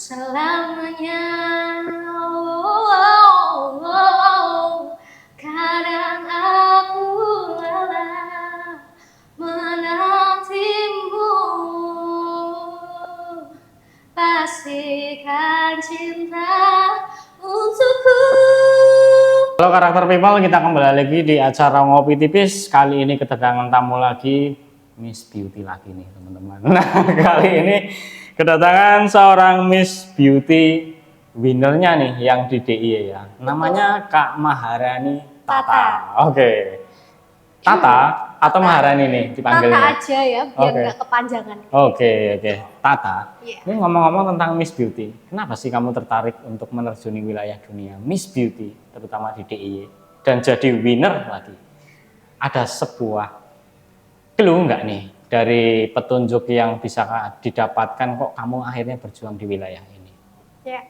selamanya. Oh, oh, oh. Kadang aku lelah menantimu, pastikan cinta untukku. Halo karakter people, kita kembali lagi di acara Ngopi Tipis. Kali ini kedatangan tamu lagi, Miss Beauty lagi nih teman-teman. Nah, kali ini kedatangan seorang Miss Beauty winnernya nih yang di DIY ya. Namanya Kak Maharani Tata. Oke. Tata atau Maharani nih dipanggilnya? Tata aja ya, biar nggak kepanjangan. Oke. Tata. Iya. Ini ngomong-ngomong tentang Miss Beauty, kenapa sih kamu tertarik untuk menerjuni wilayah dunia Miss Beauty, terutama di DIY, dan jadi winner lagi? Ada sebuah clue nggak nih dari petunjuk yang bisa didapatkan kok kamu akhirnya berjuang di wilayah ini? Ya,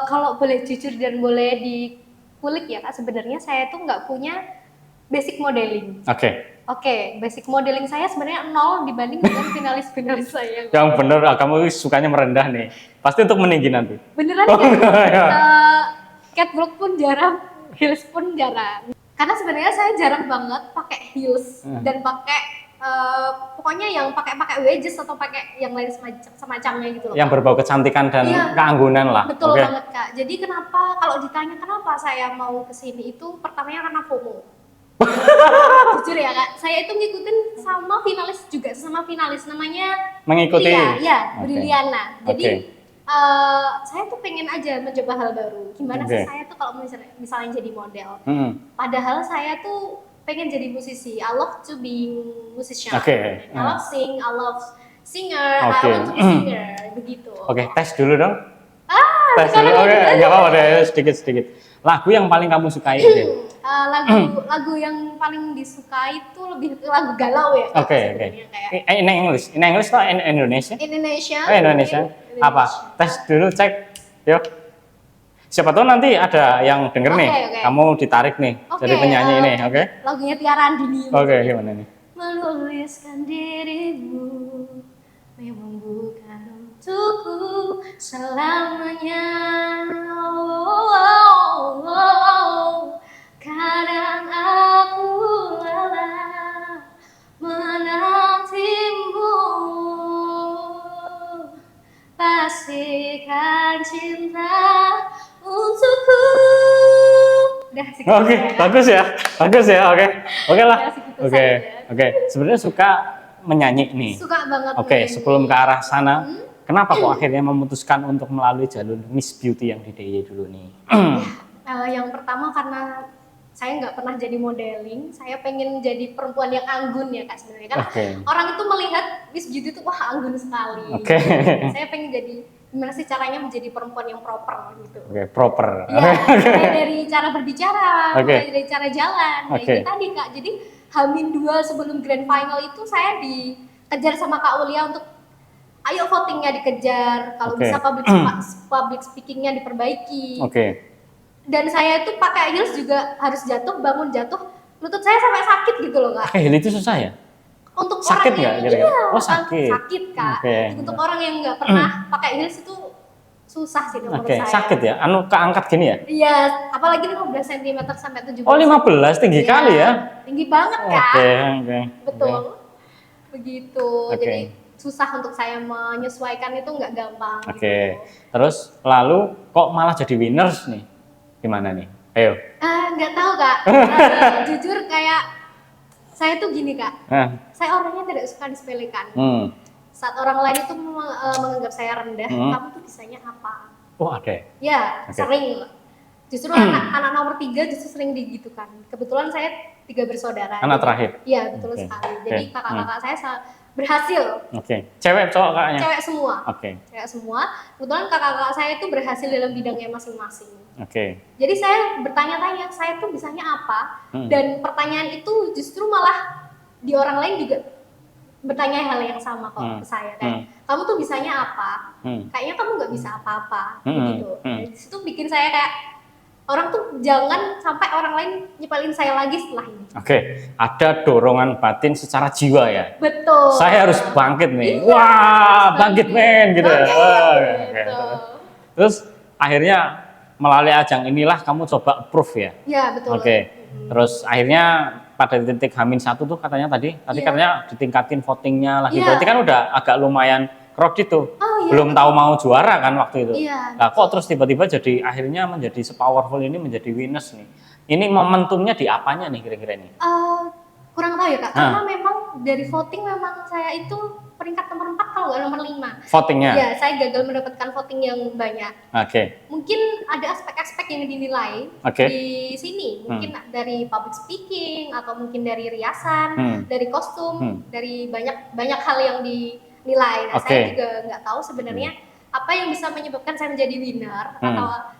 kalau boleh jujur dan boleh dikulik ya Kak, sebenarnya saya tuh nggak punya basic modeling. Oke, basic modeling saya sebenarnya 0 dibanding dengan finalis-finalis saya. Yang bener, kamu sukanya merendah nih. Pasti untuk meninggi nanti. Beneran ya? Catwalk pun jarang, heels pun jarang. Karena sebenarnya saya jarang banget pakai heels dan pakai pokoknya yang pakai wedges atau pakai yang lain semacamnya gitu loh. Yang berbau kecantikan dan keanggunan lah. Betul banget Kak. Jadi kenapa kalau ditanya kenapa saya mau kesini itu pertamanya karena FOMO. Jujur ya Kak, saya itu ngikutin sama finalis namanya mengikuti Briliana. Jadi saya tuh pengen aja mencoba hal baru. Gimana sih saya tuh kalau misalnya jadi model. Padahal saya tuh pengen jadi musisi. I love to be musician. I love sing, I love singer, I want to be singer. Begitu. Tes dulu dong. Tes dulu. Nggak apa-apa deh, sedikit. Lagu yang paling kamu sukai deh. Lagu yang paling disukai itu lebih lagu galau ya. In English atau in Indonesia? Indonesia. Apa? Tes dulu, cek. Yuk. Siapa tahu nanti ada yang denger nih. Kamu ditarik nih jadi penyanyi ini, Lagunya Tiara Andini. Gimana nih? Menuliskan dirimu memang bukan untukku selamanya. Kadang aku lelah menantimu, pastikan cinta untukku. Bagus ya. Oke lah. Sebenarnya suka menyanyi nih. Suka banget. Sebelum ke arah sana, kenapa kok akhirnya memutuskan untuk melalui jalur Miss Beauty yang di DIY dulu nih? Yang pertama karena saya nggak pernah jadi modeling, saya pengen jadi perempuan yang anggun ya Kak sebenarnya. Karena orang itu melihat Miss Beauty itu wah anggun sekali. Saya pengen jadi gimana sih caranya menjadi perempuan yang proper gitu. Proper. Ya, dari cara berbicara, dari cara jalan, kayak tadi Kak. Jadi H-2 sebelum grand final itu saya dikejar sama Kak Ulia untuk ayo votingnya dikejar, kalau bisa public speakingnya diperbaiki. Dan saya itu pakai heels juga harus bangun jatuh, lutut saya sampai sakit gitu loh Kak. Heels itu susah ya? Untuk sakit orang yang sakit Kak. Untuk orang yang nggak pernah pakai heels itu susah sih menurut saya. Sakit ya? Keangkat gini ya? Iya, apalagi 15 cm sampai 17 cm. 15 tinggi kali ya? Tinggi banget Kak. Betul. Begitu. Jadi susah untuk saya menyesuaikan itu nggak gampang. Terus lalu kok malah jadi winners nih? Gimana nih? Ayo. Nggak tahu Kak. Jujur kayak saya tuh gini Kak. Saya orangnya tidak suka disepelekan. Saat orang lain itu menganggap saya rendah, kamu tuh bisanya apa? Ya, sering. Justru anak nomor 3 justru sering digitukan. Kebetulan saya 3 bersaudara. Anak terakhir? Iya, betul sekali. Jadi kakak-kakak saya berhasil. Cewek cowok kakaknya? Cewek semua. Cewek semua. Kebetulan kakak-kakak saya itu berhasil dalam bidangnya masing-masing. Jadi saya bertanya-tanya, saya tuh bisanya apa? Dan pertanyaan itu justru malah di orang lain juga bertanya hal yang sama kok ke saya. Kayak, kamu tuh bisanya apa? Kayaknya kamu nggak bisa apa-apa. Gitu. Dari situ bikin saya kayak orang tuh jangan sampai orang lain nyepelin saya lagi setelah ini. Ada dorongan batin secara jiwa ya. Betul. Saya harus bangkit nih. Wah, bangkit men gitu. Terus akhirnya melalui ajang inilah kamu coba approve ya? Iya, betul. Oke. Terus akhirnya pada titik H-1 tuh katanya tadi katanya ditingkatin votingnya lagi. Berarti kan udah agak lumayan crowded tuh. Belum tahu mau juara kan waktu itu. Nah kok terus tiba-tiba jadi akhirnya menjadi sepowerful ini, menjadi winners nih. Ini momentumnya di apanya nih kira-kira ini? Kurang tahu ya Kak, karena memang dari voting memang saya itu peringkat nomor 4 kalau nggak nomor 5. Votingnya? Iya, saya gagal mendapatkan voting yang banyak. Oke. Mungkin ada aspek-aspek yang dinilai di sini, mungkin dari public speaking atau mungkin dari riasan, dari kostum, dari banyak hal yang dinilai. Nah, saya juga nggak tahu sebenarnya apa yang bisa menyebabkan saya menjadi winner atau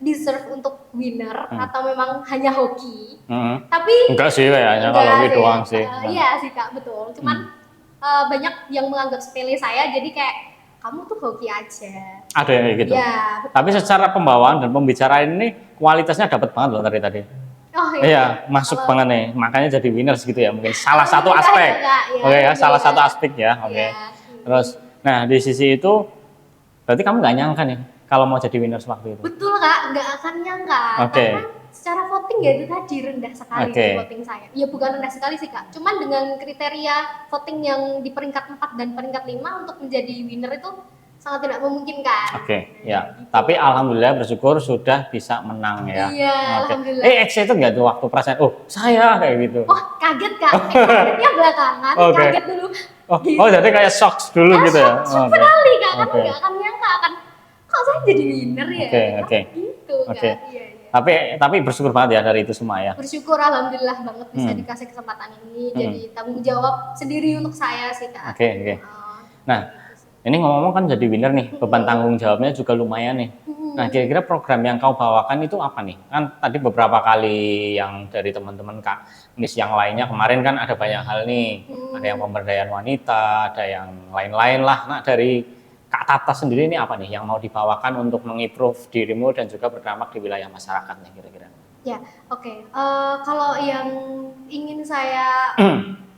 deserve untuk winner atau memang hanya hoki. Tapi enggak sih kayaknya kalau hoki doang sih. Iya sih Kak, betul. Cuman banyak yang menganggap sepele saya, jadi kayak kamu tuh hoki aja. Ada yang kayak gitu. Ya, tapi secara pembawaan dan pembicaraan ini kualitasnya dapat banget loh tadi. Oh iya, masuk banget nih. Makanya jadi winners gitu ya. Mungkin salah satu aspek. Salah satu aspek ya. Terus, nah di sisi itu berarti kamu nggak nyangka nih kalau mau jadi winners waktu itu? Betul Kak, nggak akan nyangka. Karena secara voting ya itu tadi rendah sekali voting saya. Ya bukan rendah sekali sih Kak, cuman dengan kriteria voting yang di peringkat 4 dan peringkat 5 untuk menjadi winner itu sangat tidak memungkinkan. Ya. Gitu. Tapi alhamdulillah bersyukur sudah bisa menang ya. Iya, alhamdulillah. Excited nggak tuh waktu perasaan, saya kayak gitu? Kaget Kak, kagetnya belakangan, kaget dulu. Jadi kayak shock dulu gitu ya? Shock sekali Kak, karena nggak akan nyangka kok saya jadi winner ya? Gitu Kak. Iya. Tapi bersyukur banget ya dari itu semua ya. Bersyukur alhamdulillah banget bisa dikasih kesempatan ini, jadi tanggung jawab sendiri untuk saya sih Kak. Nah, ini ngomong-ngomong kan jadi winner nih, beban tanggung jawabnya juga lumayan nih. Nah, kira-kira program yang kau bawakan itu apa nih? Kan tadi beberapa kali yang dari teman-teman Kak Miss yang lainnya kemarin kan ada banyak hal nih. Ada yang pemberdayaan wanita, ada yang lain-lain lah. Nah, dari Kak Tata sendiri ini apa nih yang mau dibawakan untuk mengimprove dirimu dan juga berdampak di wilayah masyarakat nih kira-kira? Ya, kalau yang ingin saya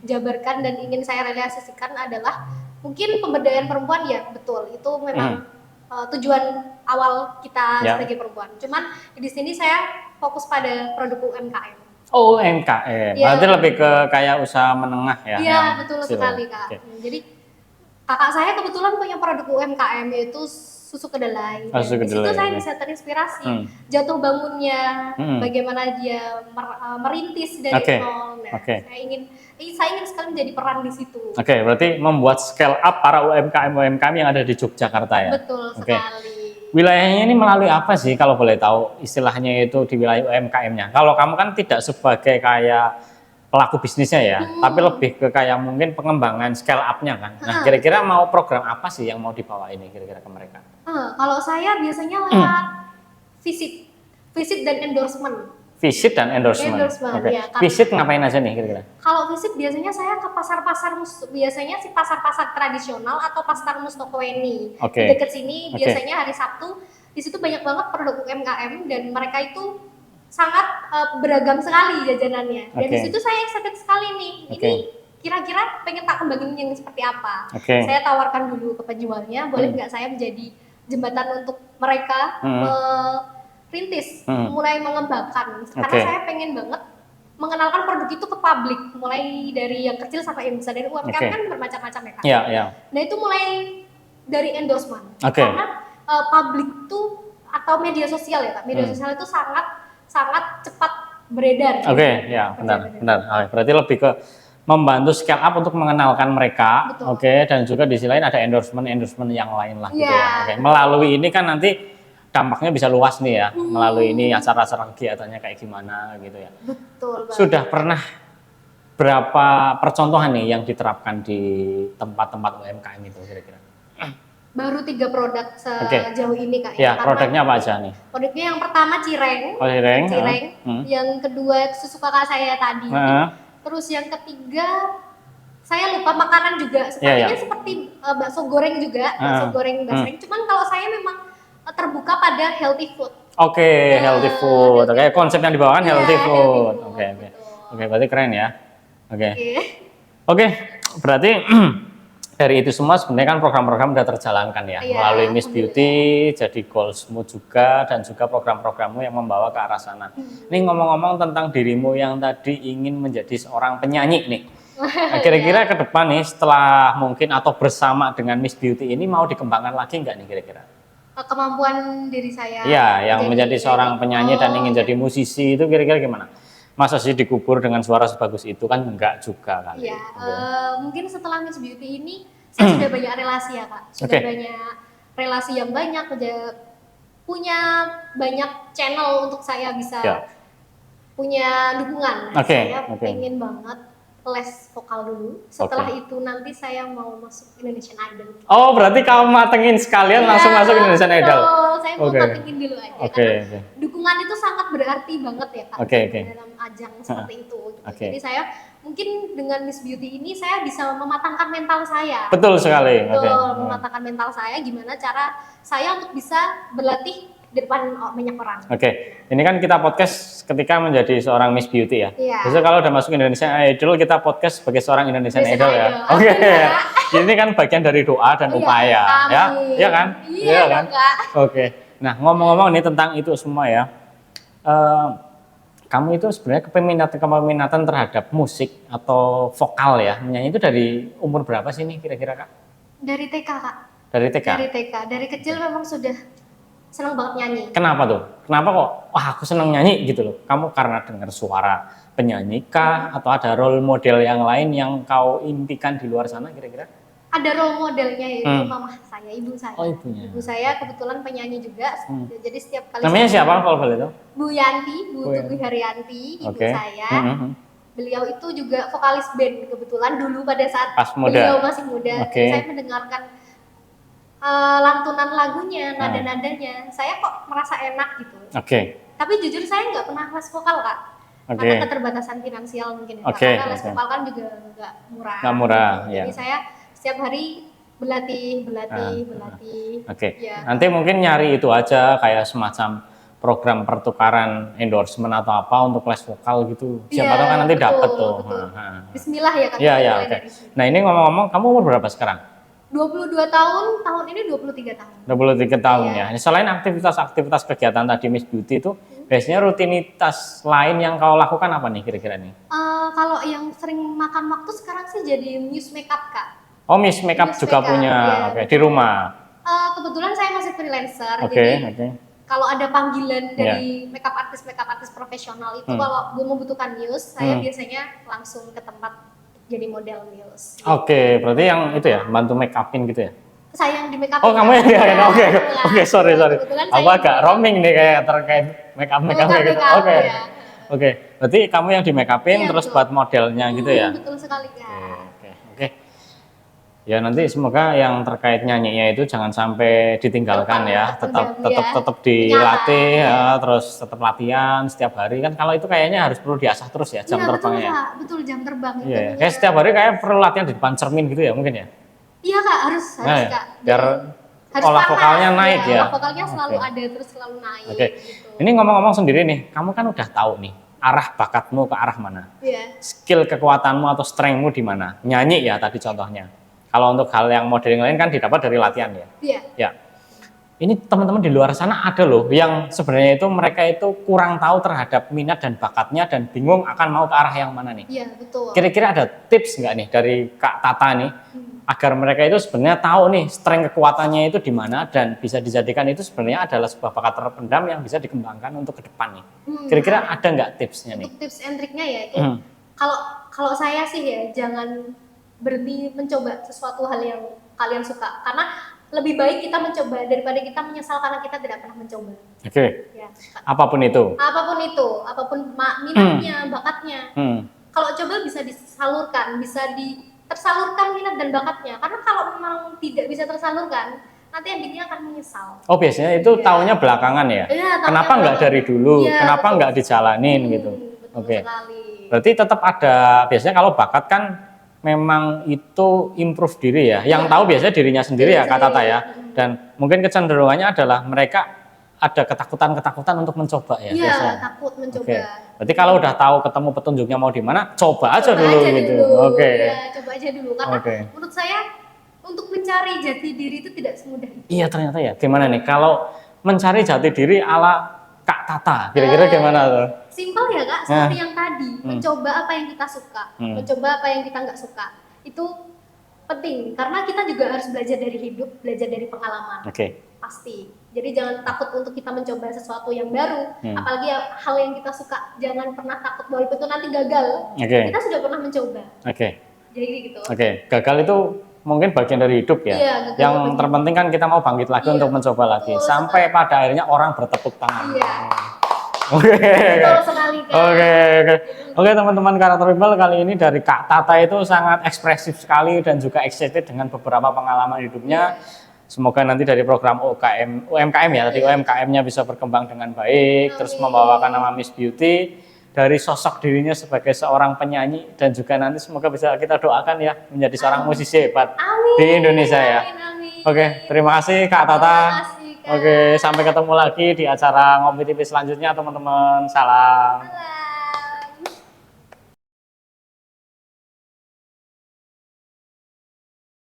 jabarkan dan ingin saya realisasikan adalah mungkin pemberdayaan perempuan ya, betul. Itu memang tujuan awal kita sebagai perempuan. Cuman di sini saya fokus pada produk UMKM. Oh, UMKM. Berarti lebih ke kayak usaha menengah ya? Iya, betul sekali Kak. Jadi kakak saya kebetulan punya produk UMKM yaitu susu kedelai. Di situ saya bisa terinspirasi jatuh bangunnya, bagaimana dia merintis dari nol. Saya ingin sekali menjadi peran di situ. Berarti membuat scale up para UMKM yang ada di Yogyakarta ya. Betul sekali. Wilayahnya ini melalui apa sih kalau boleh tahu istilahnya itu di wilayah UMKM-nya? Kalau kamu kan tidak sebagai kayak pelaku bisnisnya ya, tapi lebih ke kayak mungkin pengembangan scale up-nya kan. Nah, kira-kira mau program apa sih yang mau dibawa ini kira-kira ke mereka? Kalau saya biasanya lewat visit dan endorsement. Visit dan endorsement. Ya, visit ngapain aja nih kira-kira? Kalau visit biasanya saya ke pasar-pasar, biasanya sih pasar-pasar tradisional atau pasar Mustokoweni. Di dekat sini biasanya hari Sabtu, di situ banyak banget produk UMKM dan mereka itu sangat beragam sekali jajanannya. Dan di situ saya excited sekali nih. Ini kira-kira pengen tak kembangin yang seperti apa. Saya tawarkan dulu ke penjualnya, boleh nggak saya menjadi jembatan untuk mereka merintis, mulai mengembangkan. Karena saya pengen banget mengenalkan produk itu ke publik, mulai dari yang kecil sampai yang besar. Dari UMKM kan bermacam-macam ya Kak. Nah itu mulai dari endorsement. Karena publik tuh atau media sosial ya Kak, media sosial itu sangat cepat beredar. Benar. Berarti lebih ke membantu scale up untuk mengenalkan mereka. Dan juga di sisi lain ada endorsement yang lain lah gitu ya. Melalui ini kan nanti dampaknya bisa luas nih ya. Melalui ini acara-acara kegiatannya kayak gimana gitu ya. Betul. Sudah pernah berapa percontohan nih yang diterapkan di tempat-tempat UMKM itu kira-kira? Baru 3 produk sejauh ini Kak. Produknya apa aja nih? Produknya yang pertama cireng. Cireng. Yang kedua susu kakak saya tadi. Terus yang ketiga saya lupa makanan juga. Sepertinya seperti bakso goreng juga, bakso goreng basreng. Cuman kalau saya memang terbuka pada healthy food. Healthy food. Konsep yang dibawakan healthy food. Berarti keren ya. Berarti dari itu semua sebenarnya kan program-program udah terjalankan ya, melalui Miss Beauty, jadi goalsmu juga, dan juga program-programmu yang membawa ke arah sana. Ini ngomong-ngomong tentang dirimu yang tadi ingin menjadi seorang penyanyi nih, kira-kira ke depan nih setelah mungkin atau bersama dengan Miss Beauty ini mau dikembangkan lagi nggak nih kira-kira? Kemampuan diri saya. Iya, yang menjadi seorang penyanyi dan ingin jadi musisi itu kira-kira gimana? Masa sih dikubur dengan suara sebagus itu kan enggak juga kali. Iya, mungkin setelah Miss Beauty ini saya sudah banyak relasi ya Kak, sudah banyak relasi yang banyak, punya banyak channel untuk saya bisa punya dukungan. Saya pengen banget les vokal dulu, setelah itu nanti saya mau masuk Indonesian Idol. Oh, berarti kamu matengin sekalian langsung masuk Indonesian Idol? Saya mau matengin dulu aja, karena dukungan itu sangat berarti banget ya Kak, dalam ajang seperti itu. Jadi saya mungkin dengan Miss Beauty ini saya bisa mematangkan mental saya. Betul sekali. Mematangkan mental saya, gimana cara saya untuk bisa berlatih di depan banyak orang. Ini kan kita podcast ketika menjadi seorang Miss Beauty ya. Biasanya kalau udah masuk Indonesian Idol, kita podcast sebagai seorang Indonesian Idol ya. Ini kan bagian dari doa dan upaya, ya, iya kan? Iya kan? Nah, ngomong-ngomong nih tentang itu semua ya, kamu itu sebenarnya kepeminatan terhadap musik atau vokal ya, menyanyi itu dari umur berapa sih nih kira-kira Kak? Dari TK Kak. Dari TK? Dari TK, dari kecil memang sudah senang banget nyanyi. Kenapa tuh? Kenapa kok aku senang nyanyi gitu loh? Kamu karena dengar suara penyanyi kah? Atau ada role model yang lain yang kau impikan di luar sana kira-kira? Ada role modelnya yaitu mama saya, ibu saya. Oh, ibunya. Ibu saya kebetulan penyanyi juga. Jadi setiap kali namanya siapa kalau boleh tahu? Bu Yanti, Bu Tugu Haryanti, ibu saya. Beliau itu juga vokalis band kebetulan dulu pada saat beliau masih muda. Saya mendengarkan lantunan lagunya, nada-nadanya, saya kok merasa enak gitu. Tapi jujur saya nggak pernah les vokal Kak, karena keterbatasan finansial mungkin ya. Karena les vokal kan juga nggak murah. Nggak murah. Jadi saya setiap hari berlatih. Nanti mungkin nyari itu aja kayak semacam program pertukaran endorsement atau apa untuk les vokal gitu. Siapa tahu kan nanti dapat tuh. Bismillah ya Kak. Nah ini ngomong-ngomong, kamu umur berapa sekarang? 22 tahun ini 23 tahun. 23 tahun ya. Selain aktivitas kegiatan tadi Miss Beauty itu, biasanya rutinitas lain yang kau lakukan apa nih kira-kira nih? Kalau yang sering makan waktu sekarang sih jadi Muse Makeup Kak. Oh, Miss Makeup juga punya, di rumah. Kebetulan saya masih freelancer, jadi kalau ada panggilan dari makeup artis profesional itu, kalau gue membutuhkan Muse, saya biasanya langsung ke tempat jadi model Muse. Berarti yang itu ya, bantu make upin gitu ya? Saya yang di make up. Oh, kamu yang di sorry. Aku agak roaming nih kayak terkait make up gitu. Berarti kamu yang di make upin terus buat modelnya gitu ya? Betul sekali Kak. Ya nanti semoga yang terkait nyanyinya itu jangan sampai ditinggalkan ya, tetap dilatih ya, terus tetap latihan setiap hari kan. Kalau itu kayaknya harus perlu diasah terus ya jam terbangnya. Betul jam terbang. Kayak setiap hari kayak perlu latihan di depan cermin gitu ya mungkin ya. Iya Kak, harus Kak. Biar olah vokalnya naik ya. Olah vokalnya selalu ada, terus selalu naik. Gitu. Ini ngomong-ngomong sendiri nih, kamu kan udah tahu nih arah bakatmu ke arah mana, skill kekuatanmu atau strengthmu di mana. Nyanyi ya tadi contohnya. Kalau untuk hal yang modeling lain kan didapat dari latihan ya. Ya. Ini teman-teman di luar sana ada loh yang sebenarnya itu mereka itu kurang tahu terhadap minat dan bakatnya dan bingung akan mau ke arah yang mana nih. Iya, betul. Kira-kira ada tips nggak nih dari Kak Tata nih agar mereka itu sebenarnya tahu nih strength kekuatannya itu di mana dan bisa dijadikan itu sebenarnya adalah sebuah bakat terpendam yang bisa dikembangkan untuk ke depan nih. Kira-kira ada nggak tipsnya nih? Untuk tips and triknya ya, kalau saya sih ya jangan berhenti mencoba sesuatu hal yang kalian suka, karena lebih baik kita mencoba daripada kita menyesal karena kita tidak pernah mencoba. Ya. Apapun itu, apapun minatnya, bakatnya. Kalau coba bisa disalurkan, tersalurkan minat dan bakatnya. Karena kalau memang tidak bisa tersalurkan, nanti endingnya akan menyesal. Oh, biasanya itu taunya belakangan ya? Kenapa nggak dari dulu? Kenapa nggak dijalanin gitu? Berarti tetap ada. Biasanya kalau bakat kan memang itu improve diri ya. Yang tahu biasanya dirinya sendiri ya, Kak Tata ya. Dan mungkin kecenderungannya adalah mereka ada ketakutan untuk mencoba ya. Iya, takut mencoba. Berarti kalau udah tahu ketemu petunjuknya mau di mana, coba aja dulu gitu. Ya, coba aja dulu. Karena menurut saya untuk mencari jati diri itu tidak semudah itu. Iya ternyata ya. Gimana nih kalau mencari jati diri ala Kak Tata? Kira-kira gimana tuh? Simpel ya Kak, seperti yang tadi, mencoba apa yang kita suka, mencoba apa yang kita nggak suka. Itu penting karena kita juga harus belajar dari hidup, belajar dari pengalaman. Pasti. Jadi jangan takut untuk kita mencoba sesuatu yang baru, apalagi hal yang kita suka. Jangan pernah takut walaupun itu nanti gagal. Kita sudah pernah mencoba. Jadi gitu. Gagal itu mungkin bagian dari hidup ya. Iya, yang terpenting kan kita mau bangkit lagi untuk mencoba lagi sampai pada akhirnya orang bertepuk tangan. Oke teman-teman, karakter people kali ini dari Kak Tata itu sangat ekspresif sekali dan juga excited dengan beberapa pengalaman hidupnya. Semoga nanti dari program UMKM ya, tadi UMKM-nya bisa berkembang dengan baik, terus membawakan nama Miss Beauty, dari sosok dirinya sebagai seorang penyanyi, dan juga nanti semoga bisa kita doakan ya menjadi seorang musisi hebat di Indonesia ya. Oke, terima kasih Kak Tata. Oke, sampai ketemu lagi di acara Ngopi TV selanjutnya teman-teman. Salam.